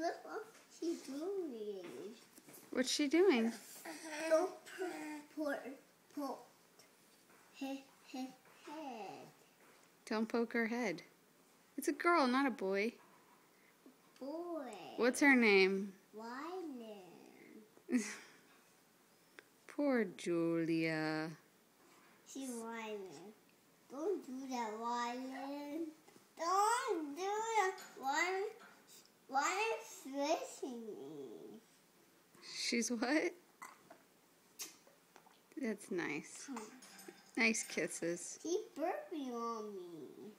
look what she's doing. What's she doing? Don't poke her head. Don't poke her head. It's a girl, not a boy. Boy. What's her name? Rylan. Poor Julia. She's Rylan. Don't do that, Rylan. Don't do that. Rylan's switching me. She's what? That's nice. Nice kisses. She's burping on me.